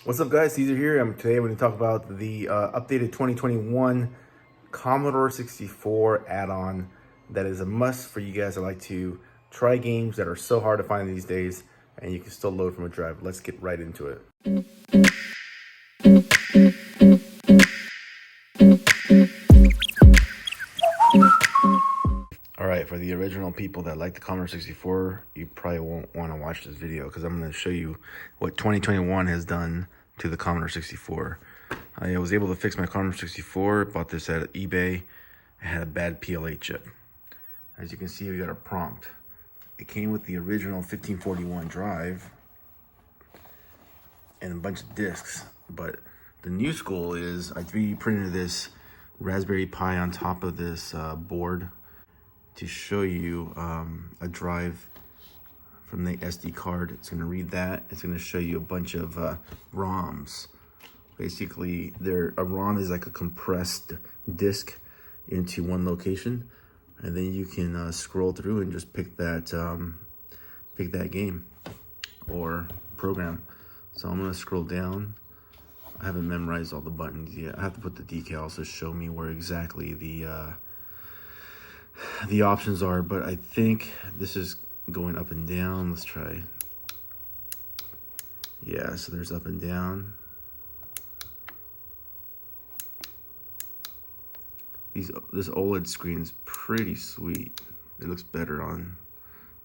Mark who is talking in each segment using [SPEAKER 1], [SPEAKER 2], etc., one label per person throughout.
[SPEAKER 1] What's up, guys? Caesar here. Today I'm going to talk about the updated 2021 Commodore 64 add-on that is a must for you guys that like to try games that are so hard to find these days and you can still load from a drive. Let's get right into it. Alright, for the original people that like the Commodore 64, you probably won't want to watch this video because I'm going to show you what 2021 has done to the Commodore 64. I was able to fix my Commodore 64, bought this at eBay. It had a bad PLA chip. As you can see, we got a prompt. It came with the original 1541 drive and a bunch of discs, but the new school is I 3D printed this Raspberry Pi on top of this board to show you a drive from the SD card. It's going to read that. It's going to show you a bunch of ROMs. Basically, a ROM is like a compressed disk into one location, and then you can scroll through and just pick that game or program. So I'm going to scroll down. I haven't memorized all the buttons yet. I have to put the decals to show me where exactly the options are, but I think this is going up and down. Let's try. Yeah, so there's up and down. This OLED screen is pretty sweet. It looks better on,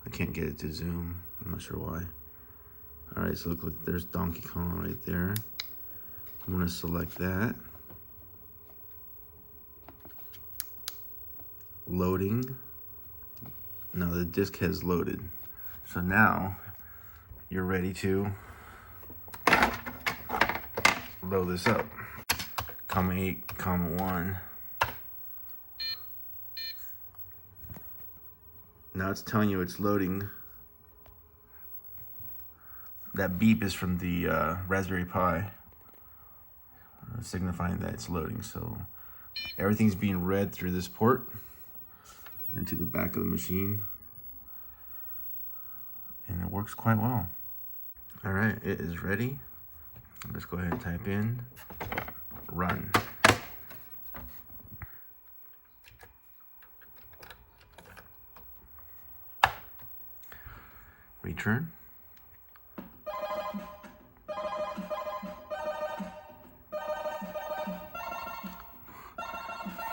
[SPEAKER 1] I can't get it to zoom. I'm not sure why. All right, so look, there's Donkey Kong right there. I'm gonna select that. Loading. Now the disk has loaded. So now you're ready to load this up. Comma 8, comma 1. Now it's telling you it's loading. That beep is from the Raspberry Pi, signifying that it's loading. So everything's being read through this port into the back of the machine, and it works quite well. All right, it is ready. Let's go ahead and type in run. Return.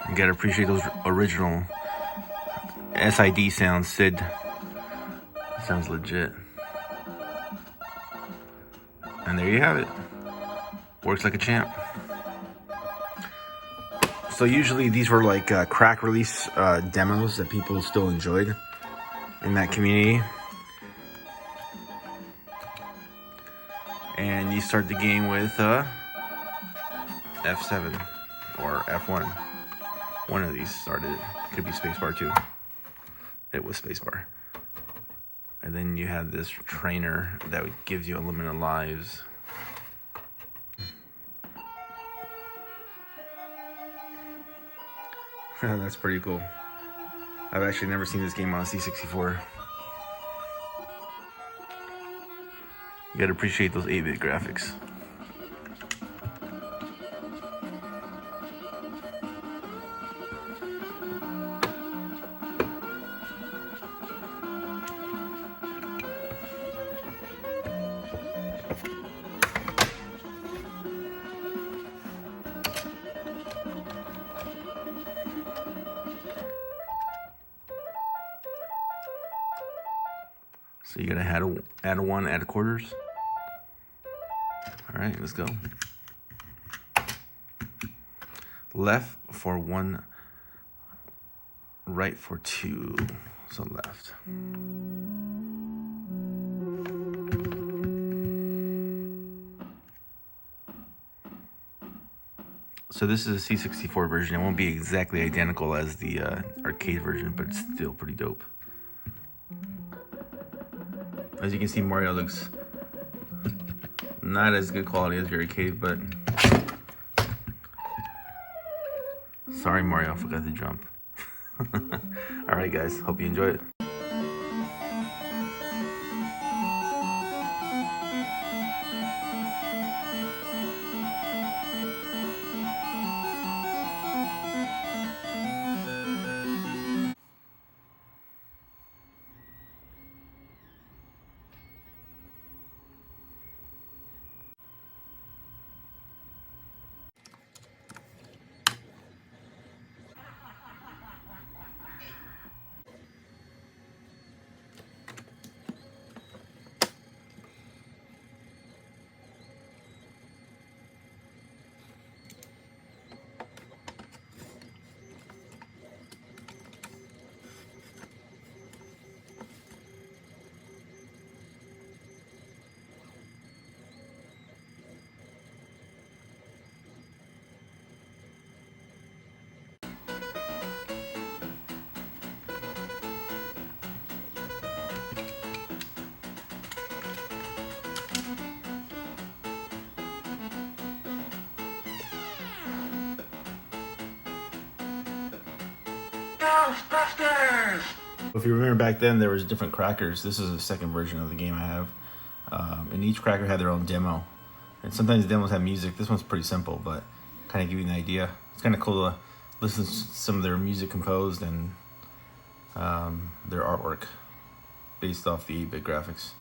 [SPEAKER 1] You gotta appreciate those original SID sounds. SID sounds legit. And there you have it. Works like a champ. So usually these were like crack release demos that people still enjoyed in that community. And you start the game with F7 or F1. One of these started it. Could be spacebar too. It was spacebar. And then you have this trainer that gives you unlimited lives. That's pretty cool. I've actually never seen this game on a C64. You gotta appreciate those 8-bit graphics. So you gotta add a 1, add quarters. All right, let's go. Left for 1, right for 2. So left. So this is a C64 version. It won't be exactly identical as the arcade version, but it's still pretty dope. As you can see, Mario looks not as good quality as your arcade, but sorry Mario, I forgot to jump. Alright guys, hope you enjoy it.
[SPEAKER 2] Ghostbusters!
[SPEAKER 1] If you remember back then, there was different crackers. This is the second version of the game I have. And each cracker had their own demo. And sometimes the demos have music. This one's pretty simple, but kind of give you an idea. It's kind of cool to listen to some of their music composed and their artwork based off the 8-bit graphics.